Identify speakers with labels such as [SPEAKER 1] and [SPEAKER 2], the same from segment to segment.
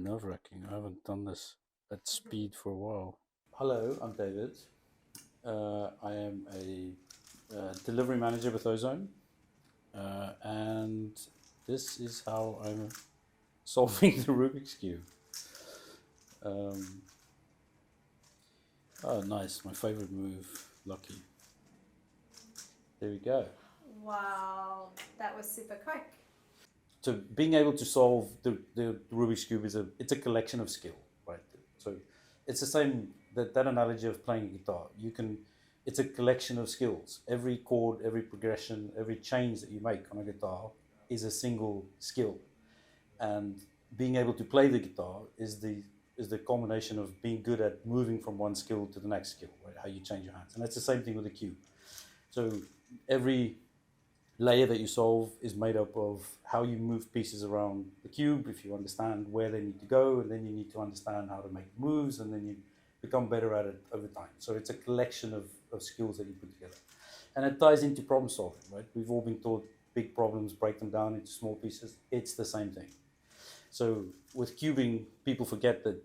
[SPEAKER 1] nerve-wracking. I haven't done this at speed for a while.
[SPEAKER 2] Hello, I'm David. I am a delivery manager with Ozone, and this is how I'm solving the Rubik's Cube. Um,
[SPEAKER 1] Oh, nice. My favorite move. Lucky.
[SPEAKER 2] there we go.
[SPEAKER 3] Wow, that was super quick.
[SPEAKER 2] So being able to solve the Rubik's Cube it's a collection of skill, right? So it's the same, that analogy of playing a guitar. It's a collection of skills. Every chord, every progression, every change that you make on a guitar is a single skill. And being able to play the guitar is the combination of being good at moving from one skill to the next skill, right? How you change your hands. And that's the same thing with the cube. So every layer that you solve is made up of how you move pieces around the cube, if you understand where they need to go, and then you need to understand how to make moves, and then you become better at it over time. So it's a collection of skills that you put together. And it ties into problem solving, right? We've all been taught big problems, break them down into small pieces. It's the same thing. So with cubing, people forget that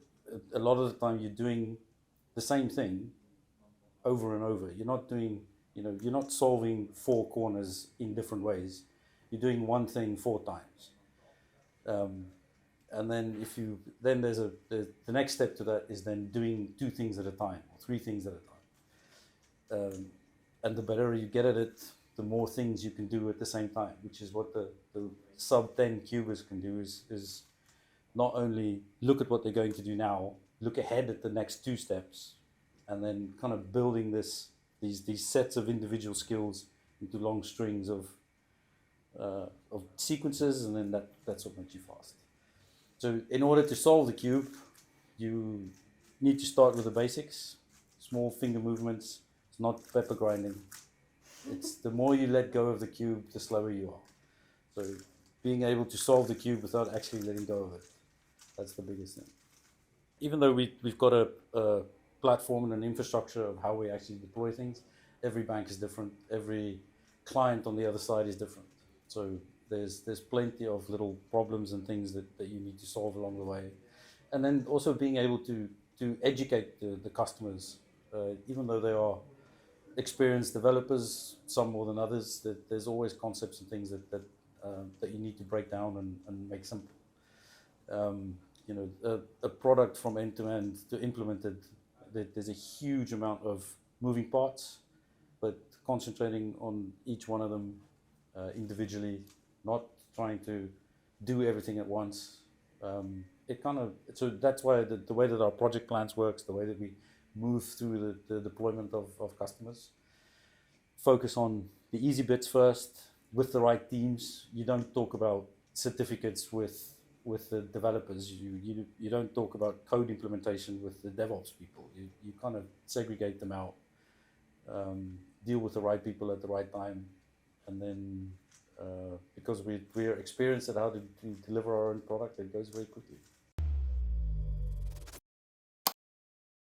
[SPEAKER 2] a lot of the time you're doing the same thing over and over. You're not solving four corners in different ways. You're doing one thing four times. And then the next step to that is then doing two things at a time or three things at a time. And the better you get at it, the more things you can do at the same time, which is what the sub 10 cubers can do is not only look at what they're going to do now, look ahead at the next two steps, and then kind of building these sets of individual skills into long strings of sequences, and then that's what makes you fast. So in order to solve the cube, you need to start with the basics, small finger movements. It's not pepper grinding. It's the more you let go of the cube, the slower you are. So being able to solve the cube without actually letting go of it, that's the biggest thing. Even though we've got a platform and an infrastructure of how we actually deploy things, every bank is different. Every client on the other side is different. So there's plenty of little problems and things that you need to solve along the way. And then also being able to educate the customers, even though they are experienced developers, some more than others, that there's always concepts and things that you need to break down and make simple. A product from end to end to implement it, there's a huge amount of moving parts, but concentrating on each one of them individually, not trying to do everything at once. So that's why the way that our project plans works, the way that we move through the deployment of customers, focus on the easy bits first with the right teams. You don't talk about certificates with the developers. You don't talk about code implementation with the DevOps people. You kind of segregate them out, deal with the right people at the right time, and then because we're experienced at how to deliver our own product, it goes very quickly.